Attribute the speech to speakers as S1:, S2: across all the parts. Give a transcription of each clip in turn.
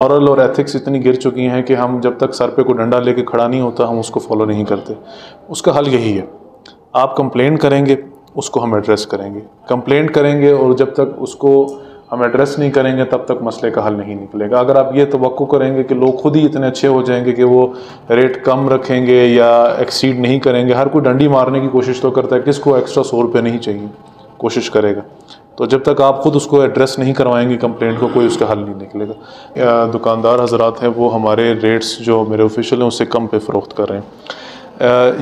S1: Moral और ethics इतनी गिर चुकी हैं कि हम जब तक सर पे कोई डंडा लेके खड़ा नहीं होता हम उसको फॉलो नहीं करते। उसका हल यही है, आप कंप्लेंट करेंगे, उसको हम एड्रेस करेंगे, कंप्लेंट करेंगे और जब तक उसको हम एड्रेस नहीं करेंगे तब तक मसले का हल नहीं निकलेगा। अगर आप ये तवक्को करेंगे कि लोग खुद ही इतने अच्छे हो जाएंगे कि वो रेट कम रखेंगे या एक्सीड नहीं करेंगे, हर कोई डंडी मारने की कोशिश तो करता है, किसको एक्स्ट्रा 100 रुपये नहीं चाहिए, कोशिश करेगा। तो जब तक आप ख़ुद उसको एड्रेस नहीं करवाएंगे कंप्लेंट को, कोई उसका हल नहीं निकलेगा। दुकानदार हजरात हैं वो हमारे रेट्स जो मेरे ऑफिशियल हैं उससे कम पे फ़रोख्त कर रहे हैं।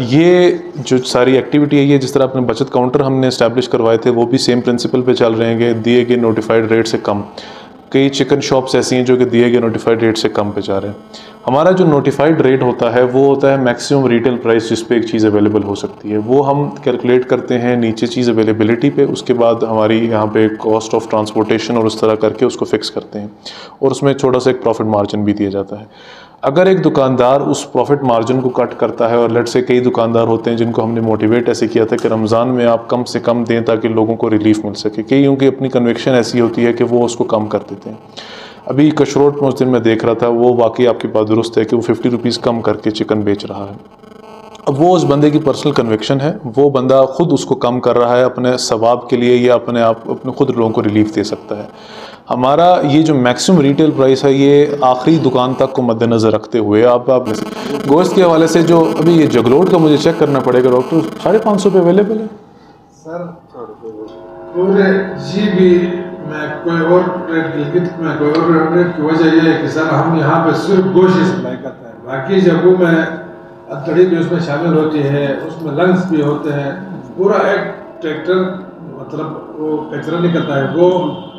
S1: ये जो सारी एक्टिविटी है, ये जिस तरह अपने बचत काउंटर हमने इस्टेब्लिश करवाए थे वो भी सेम प्रिंसिपल पे चल रहे हैं कि दिए गए नोटिफाइड रेट से कम। कई चिकन शॉप्स ऐसी हैं जो कि दिए गए नोटिफाइड रेट से कम पे जा रहे हैं। हमारा जो नोटिफाइड रेट होता है वो होता है मैक्सिमम रिटेल प्राइस जिस पे एक चीज़ अवेलेबल हो सकती है, वो हम कैलकुलेट करते हैं नीचे चीज़ अवेलेबिलिटी पे, उसके बाद हमारी यहाँ पे कॉस्ट ऑफ ट्रांसपोर्टेशन और उस तरह करके उसको फिक्स करते हैं और उसमें छोटा सा एक प्रॉफिट मार्जिन भी दिया जाता है। अगर एक दुकानदार उस प्रॉफिट मार्जिन को कट करता है, और लेट से कई दुकानदार होते हैं जिनको हमने मोटिवेट ऐसे किया था कि रमज़ान में आप कम से कम दें ताकि लोगों को रिलीफ मिल सके, कईयों की अपनी कन्विक्शन ऐसी होती है कि वो उसको कम कर देते हैं। अभी कशरोट में उस दिन मैं देख रहा था, वो वाकई आपकी बात दुरुस्त है कि वो 50 रुपीज़ कम करके चिकन बेच रहा है। अब वो उस बंदे की पर्सनल कन्विक्शन है, वो बंदा खुद उसको कम कर रहा है अपने सवाब के लिए या अपने खुद लोगों को रिलीफ दे सकता है। हमारा ये जो मैक्सिमम रिटेल प्राइस है ये आखिरी दुकान तक को मद्देनज़र रखते हुए आप गोश्त के हवाले से जो अभी ये जगलोट का मुझे चेक करना पड़ेगा डॉक्टर, 550 पे अवेलेबल है
S2: सर। पूरे GB में कोई और रेट, गिलगित में कोई और रेट की वजह यह है कि सर हम यहाँ पे सिर्फ गोश्त सप्लाई करते हैं, बाकी जगहों में अदड़ी भी उसमें शामिल होती है, उसमें लंग्स भी होते हैं, पूरा एक ट्रैक्टर मतलब वो कचरा निकलता है, वो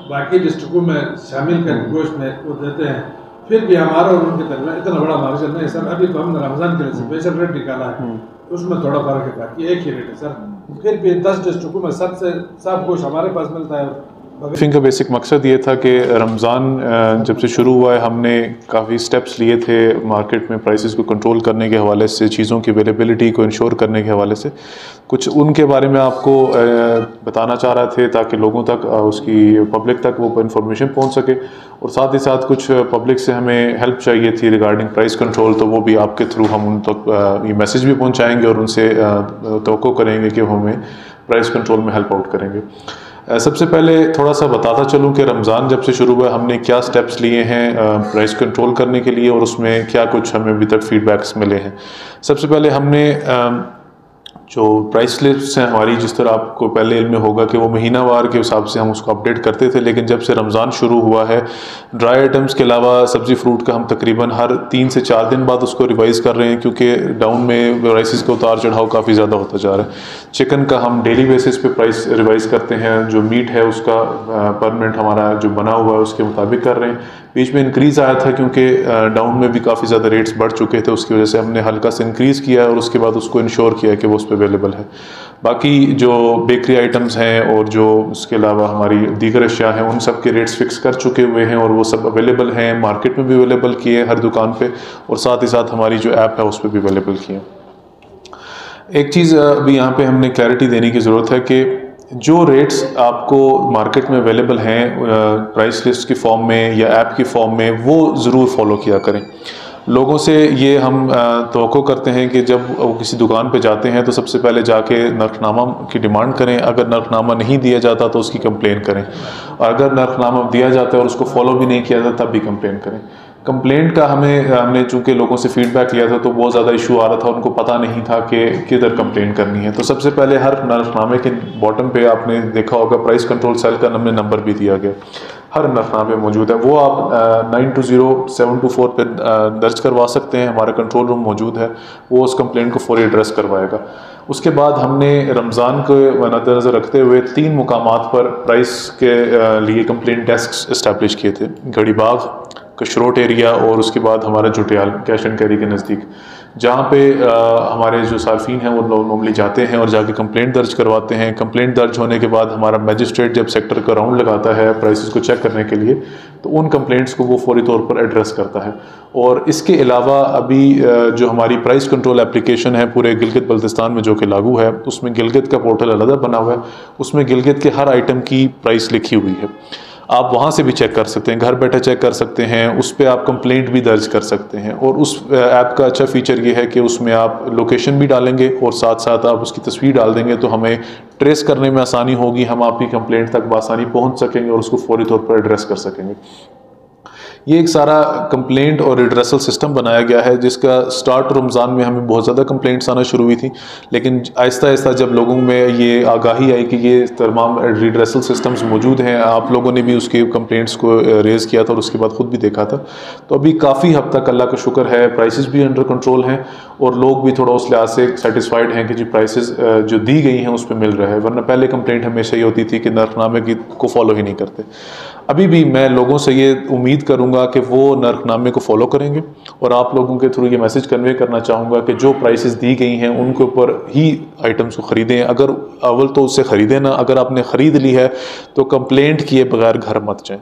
S2: बाकी डिस्ट्रिक्टों में शामिल कर गोश्त में वो देते हैं। फिर भी हमारा और उनके दरमियान इतना बड़ा मार्जिन नहीं सर। अभी तो हमने रमज़ान के लिए स्पेशल रेट निकाला है, उसमें थोड़ा फर्क है, बाकी एक ही रेट है सर। फिर भी 10 डिस्ट्रिक्टों में सब गोश्त हमारे पास मिलता है।
S1: ब्रीफिंग का बेसिक मकसद ये था कि रमज़ान जब से शुरू हुआ है हमने काफ़ी स्टेप्स लिए थे मार्केट में प्राइसेस को कंट्रोल करने के हवाले से, चीज़ों की अवेलेबिलिटी को इंश्योर करने के हवाले से। कुछ उनके बारे में आपको बताना चाह रहे थे ताकि लोगों तक उसकी पब्लिक तक वो इंफॉर्मेशन पहुंच सके, और साथ ही साथ कुछ पब्लिक से हमें हेल्प चाहिए थी रिगार्डिंग प्राइस कंट्रोल, तो वो भी आपके थ्रू हम उन तक ये मैसेज भी पहुँचाएँगे और उनसे तवक्को करेंगे कि वो हमें प्राइस कंट्रोल में हेल्प आउट करेंगे। सबसे पहले थोड़ा सा बताता चलूँ कि रमज़ान जब से शुरू हुआ हमने क्या स्टेप्स लिए हैं प्राइस कंट्रोल करने के लिए और उसमें क्या कुछ हमें अभी तक फीडबैक्स मिले हैं। सबसे पहले हमने जो प्राइस लिस्ट है हमारी, जिस तरह आपको पहले इल्म होगा कि वो महीनावार के हिसाब से हम उसको अपडेट करते थे, लेकिन जब से रमज़ान शुरू हुआ है ड्राई आइटम्स के अलावा सब्ज़ी फ्रूट का हम तकरीबन हर 3 से 4 दिन बाद उसको रिवाइज़ कर रहे हैं, क्योंकि डाउन में प्राइसेस का उतार चढ़ाव काफ़ी ज़्यादा होता जा रहा है। चिकन का हम डेली बेसिस पे प्राइस रिवाइज़ करते हैं, जो मीट है उसका परमानेंट हमारा जो बना हुआ है उसके मुताबिक कर रहे हैं। बीच में इंक्रीज़ आया था क्योंकि डाउन में भी काफ़ी ज़्यादा रेट्स बढ़ चुके थे, उसकी वजह से हमने हल्का से इंक्रीज़ किया और उसके बाद उसको इंश्योर किया कि वो उस पर अवेलेबल है। बाकी जो बेकरी आइटम्स हैं और जो उसके अलावा हमारी दीगर अशिया हैं उन सब के रेट्स फिक्स कर चुके हुए हैं और वो सब अवेलेबल हैं, मार्केट में भी अवेलेबल किए हर दुकान पे, और साथ ही साथ हमारी जो ऐप है उस पर भी अवेलेबल किए। एक चीज़ अभी यहाँ पे हमने क्लैरिटी देने की ज़रूरत है कि जो रेट्स आपको मार्केट में अवेलेबल हैं प्राइस लिस्ट की फॉर्म में या ऐप की फॉर्म में, वो ज़रूर फॉलो किया करें। लोगों से ये हम तवक्को करते हैं कि जब वो किसी दुकान पे जाते हैं तो सबसे पहले जाके नर्खनामा की डिमांड करें, अगर नर्खनामा नहीं दिया जाता तो उसकी कंप्लेन करें, और अगर नर्खनामा दिया जाता है और उसको फॉलो भी नहीं किया जाता तब भी कंप्लेन करें। कंप्लेंट का हमने चूँकि लोगों से फीडबैक लिया था तो बहुत ज़्यादा इशू आ रहा था, उनको पता नहीं था कि किधर कंप्लेंट करनी है। तो सबसे पहले हर नर्खनामे के बॉटम पे आपने देखा होगा प्राइस कंट्रोल सेल का हमने नंबर भी दिया गया, हर नर्खनामे मौजूद है, वो आप 920-724 पे दर्ज करवा सकते हैं। हमारा कंट्रोल रूम मौजूद है, वो उस कंप्लेंट को फौरी एड्रेस करवाएगा। उसके बाद हमने रमज़ान को मद्देनज़र रखते हुए 3 मुकामात पर प्राइस के लिए कंप्लेंट डेस्क इस्टेब्लिश किए थे, गढ़ीबाग, कशरोट एरिया और उसके बाद हमारा जुटियाल कैश एंड कैरी के नज़दीक, जहाँ पे हमारे जो सार्फिन हैं वो नॉर्मली जाते हैं और जाके कंप्लेंट दर्ज करवाते हैं। कंप्लेंट दर्ज होने के बाद हमारा मजिस्ट्रेट जब सेक्टर का राउंड लगाता है प्राइसेस को चेक करने के लिए, तो उन कंप्लेंट्स को वो फौरी तौर पर एड्रेस करता है। और इसके अलावा अभी जो हमारी प्राइस कंट्रोल एप्लीकेशन है पूरे गिलगित बल्तिस्तान में जो कि लागू है, उसमें गिलगित का पोर्टल अलग बना हुआ है, उसमें गिलगित के हर आइटम की प्राइस लिखी हुई है। आप वहाँ से भी चेक कर सकते हैं, घर बैठे चेक कर सकते हैं। उस पर आप कंप्लेंट भी दर्ज कर सकते हैं। और उस ऐप का अच्छा फीचर ये है कि उसमें आप लोकेशन भी डालेंगे और साथ साथ आप उसकी तस्वीर डाल देंगे तो हमें ट्रेस करने में आसानी होगी, हम आपकी कंप्लेंट तक बआसानी पहुँच सकेंगे और उसको फौरी तौर पर एड्रेस कर सकेंगे। ये एक सारा कंप्लेंट और रिड्रेसल सिस्टम बनाया गया है, जिसका स्टार्ट रमज़ान में हमें बहुत ज़्यादा कंप्लेंट्स आना शुरू हुई थी, लेकिन आहिस्ता आहिस्ता जब लोगों में ये आगाही आई कि ये तमाम रिड्रेसल सिस्टम्स मौजूद हैं, आप लोगों ने भी उसके कंप्लेंट्स को रेज़ किया था और उसके बाद ख़ुद भी देखा था, तो अभी काफ़ी हद तक अल्लाह का शुक्र है प्राइसेस भी अंडर कंट्रोल हैं और लोग भी थोड़ा उस लिहाज से सेटिस्फाइड हैं कि जी प्राइसेस जो दी गई हैं उस पर मिल रहा है। वरना पहले कंप्लेंट हमेशा ये होती थी कि नर्खनामे की को फॉलो ही नहीं करते। अभी भी मैं लोगों से ये उम्मीद करूंगा कि वो नर्खनामे को फॉलो करेंगे और आप लोगों के थ्रू ये मैसेज कन्वे करना चाहूँगा कि जो प्राइसेस दी गई हैं उनके ऊपर ही आइटम्स को ख़रीदें। अगर अव्वल तो उससे ख़रीदें ना, अगर आपने ख़रीद ली है तो कंप्लेंट किए बगैर घर मत जाएं।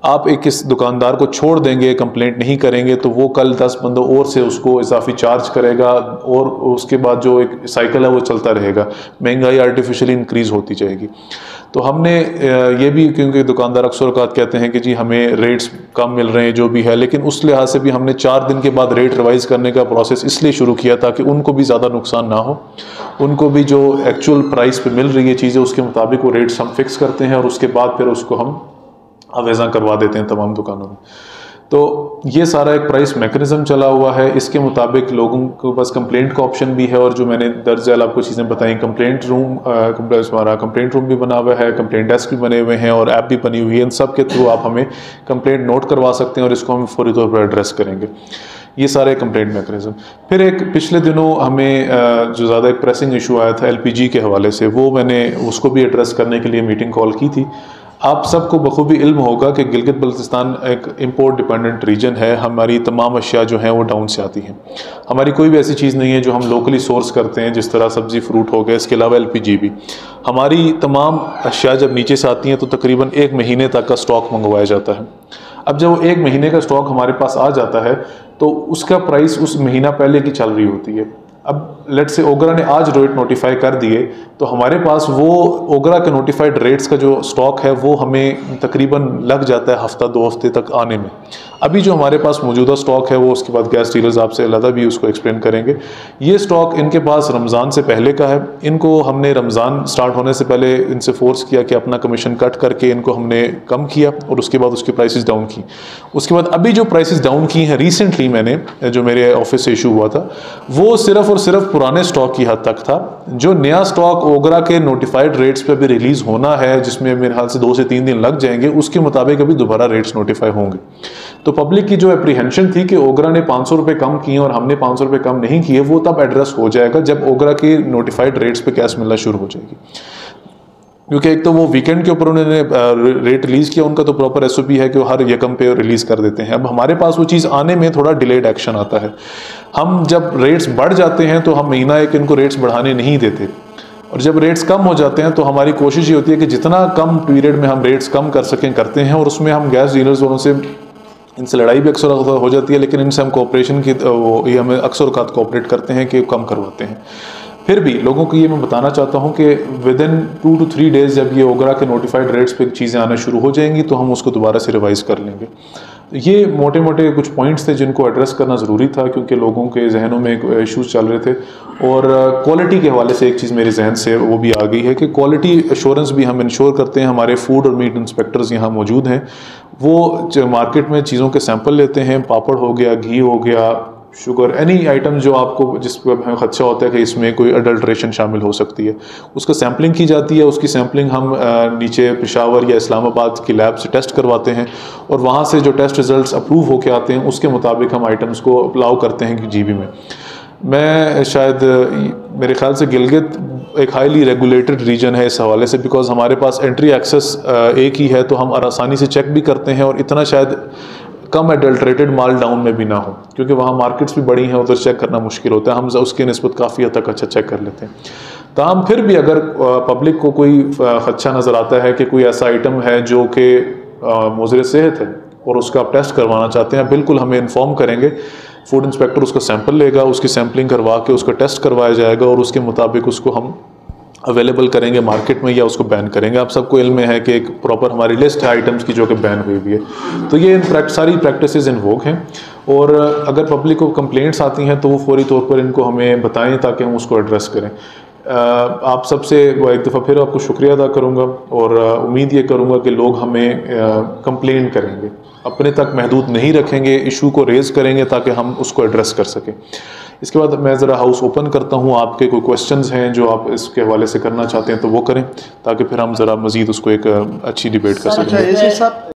S1: आप एक इस दुकानदार को छोड़ देंगे, कंप्लेंट नहीं करेंगे तो वो कल 10 बंदों और से उसको इजाफी चार्ज करेगा और उसके बाद जो एक साइकिल है वो चलता रहेगा, महंगाई आर्टिफिशियली इंक्रीज़ होती जाएगी। तो हमने ये भी, क्योंकि दुकानदार अक्सर औक़ात कहते हैं कि जी हमें रेट्स कम मिल रहे हैं जो भी है, लेकिन उस लिहाज से भी हमने 4 दिन के बाद रेट रिवाइज़ करने का प्रोसेस इसलिए शुरू किया ताकि उनको भी ज़्यादा नुकसान ना हो, उनको भी जो एक्चुअल प्राइस पे मिल रही है चीज़ें उसके मुताबिक वो रेट्स हम फिक्स करते हैं और उसके बाद फिर उसको हम अवेज़ा करवा देते हैं तमाम दुकानों में। तो ये सारा एक प्राइस मैकेनिज़्म चला हुआ है, इसके मुताबिक लोगों के पास कंप्लेंट का ऑप्शन भी है और जो मैंने दर्ज झेल आपको चीज़ें बताई, कंप्लेंट रूम भी बना हुआ है, कंप्लेंट डेस्क भी बने हुए हैं और ऐप भी बनी हुई है। इन सब के थ्रू आप हमें कंप्लेंट नोट करवा सकते हैं और इसको हम फौरी तौर पर एड्रेस करेंगे। ये सारे कंप्लेंट मैकेनिज्म। फिर एक पिछले दिनों हमें जो ज़्यादा एक प्रेसिंग इशू आया था LPG के हवाले से, वो मैंने उसको भी एड्रेस करने के लिए मीटिंग कॉल की थी। आप सबको बखूबी इल्म होगा कि गिलगित बल्तिस्तान एक इंपोर्ट डिपेंडेंट रीजन है। हमारी तमाम अशिया जो हैं वो डाउन से आती हैं। हमारी कोई भी ऐसी चीज़ नहीं है जो हम लोकली सोर्स करते हैं, जिस तरह सब्ज़ी फ्रूट हो गया, इसके अलावा LPG भी। हमारी तमाम अशिया जब नीचे से आती हैं तो तकरीबन 1 महीने तक का स्टॉक मंगवाया जाता है। अब जब 1 महीने का स्टॉक हमारे पास आ जाता है तो उसका प्राइस उस महीना पहले की चल रही होती है। अब लेट से ओगरा ने आज रेट नोटिफाई कर दिए तो हमारे पास वो ओगरा के नोटिफाइड रेट्स का जो स्टॉक है वो हमें तकरीबन लग जाता है हफ्ता 2 हफ्ते तक आने में। अभी जो हमारे पास मौजूदा स्टॉक है वो उसके बाद गैस डीलर्स आपसे अलग भी उसको एक्सप्लेन करेंगे। ये स्टॉक इनके पास रमज़ान से पहले का है। इनको हमने रमज़ान स्टार्ट होने से पहले इनसे फोर्स किया कि अपना कमीशन कट करके इनको हमने कम किया और उसके बाद उसकी प्राइसेस डाउन की। उसके बाद अभी जो प्राइसेस डाउन की हैं रिसेंटली, मैंने जो मेरे ऑफिस से इशू हुआ था, वो सिर्फ और सिर्फ पुराने स्टॉक की हद तक था। जो नया स्टॉक ओगरा के नोटिफाइड रेट्स पे भी रिलीज़ होना है, जिसमें मेरे ख्याल से 2 से 3 दिन लग जाएंगे, उसके मुताबिक अभी दोबारा रेट्स नोटिफाई होंगे। तो पब्लिक की जो एप्रीहेंशन थी कि ओगरा ने 500 रुपये कम किए और हमने 500 रुपये कम नहीं किए, वो तब एड्रेस हो जाएगा जब ओगरा के नोटिफाइड रेट्स पे गैस मिलना शुरू हो जाएगी। क्योंकि एक तो वो वीकेंड के ऊपर उन्होंने रेट रिलीज़ किया, उनका तो प्रॉपर SOP है कि वो हर यकम पे रिलीज़ कर देते हैं। अब हमारे पास वो चीज़ आने में थोड़ा डिलेड एक्शन आता है। हम जब रेट्स बढ़ जाते हैं तो हम महीना एक इनको रेट्स बढ़ाने नहीं देते, और जब रेट्स कम हो जाते हैं तो हमारी कोशिश ये होती है कि जितना कम पीरियड में हम रेट्स कम कर सकें करते हैं। और उसमें हम गैस डीलर्स वालों से, इनसे लड़ाई भी अक्सर हो जाती है, लेकिन इनसे हम कोऑपरेशन की ये हमें अक्सर औक़ात कोऑपरेट करते हैं कि कम करवाते हैं। फिर भी लोगों को ये मैं बताना चाहता हूँ कि विदिन 2 to 3 डेज़ जब ये ओगरा के नोटिफाइड रेट्स पे चीज़ें आना शुरू हो जाएंगी तो हम उसको दोबारा से रिवाइज़ कर लेंगे। ये मोटे मोटे कुछ पॉइंट्स थे जिनको एड्रेस करना ज़रूरी था, क्योंकि लोगों के जहनों में इशूज़ चल रहे थे। और क्वालिटी के हवाले से एक चीज़ मेरे जहन से वो भी आ गई है कि क्वालिटी एश्योरेंस भी हम इंश्योर करते हैं। हमारे फूड और मीट इंस्पेक्टर्स यहाँ मौजूद हैं, वो मार्केट में चीज़ों के सैंपल लेते हैं। पापड़ हो गया, घी हो गया, शुगर, एनी आइटम जो आपको जिस पर हमें खदशा होता है कि इसमें कोई अडल्ट्रेशन शामिल हो सकती है, उसका सैम्पलिंग की जाती है। उसकी सैम्पलिंग हम नीचे पेशावर या इस्लामाबाद की लैब से टेस्ट करवाते हैं और वहाँ से जो टेस्ट रिजल्ट्स अप्रूव होके आते हैं उसके मुताबिक हम आइटम्स को अलाउ करते हैं GB में। मैं शायद मेरे ख्याल से गिलगित एक हाईली रेगुलेटेड रीजन है इस हवाले से, बिकॉज हमारे पास एंट्री एक्सेस एक ही है, तो हम आसानी से चेक भी करते हैं और इतना शायद कम एडल्ट्रेटेड माल डाउन में भी ना हो, क्योंकि वहाँ मार्केट्स भी बड़ी हैं, उधर चेक करना मुश्किल होता है। हम उसके निस्बत काफ़ी हद तक अच्छा चेक कर लेते हैं। ताहम फिर भी अगर पब्लिक को कोई खदशा नज़र आता है कि कोई ऐसा आइटम है जो कि मुज़र सेहत है और उसका आप टेस्ट करवाना चाहते हैं, बिल्कुल हमें इन्फॉर्म करेंगे। फूड इंस्पेक्टर उसका सैंपल लेगा, उसकी सैम्पलिंग करवा के उसका टेस्ट करवाया जाएगा और उसके मुताबिक उसको हम अवेलेबल करेंगे मार्केट में या उसको बैन करेंगे। आप सबको इल्म में है कि एक प्रॉपर हमारी लिस्ट है आइटम्स की जो कि बैन हुई हुई है। तो ये सारी प्रैक्टिसेस इन वोग हैं, और अगर पब्लिक को कंप्लेंट्स आती हैं तो वो फौरी तौर पर इनको हमें बताएं ताकि हम उसको एड्रेस करें। आप सबसे एक दफ़ा फिर आपको शुक्रिया अदा करूँगा, और उम्मीद ये करूँगा कि लोग हमें कंप्लेन करेंगे, अपने तक महदूद नहीं रखेंगे, इशू को रेज़ करेंगे ताकि हम उसको एड्रेस कर सकें। इसके बाद मैं ज़रा हाउस ओपन करता हूँ, आपके कोई क्वेश्चंस हैं जो आप इसके हवाले से करना चाहते हैं तो वो करें, ताकि फिर हम ज़रा मज़ीद उसको एक अच्छी डिबेट कर सकें।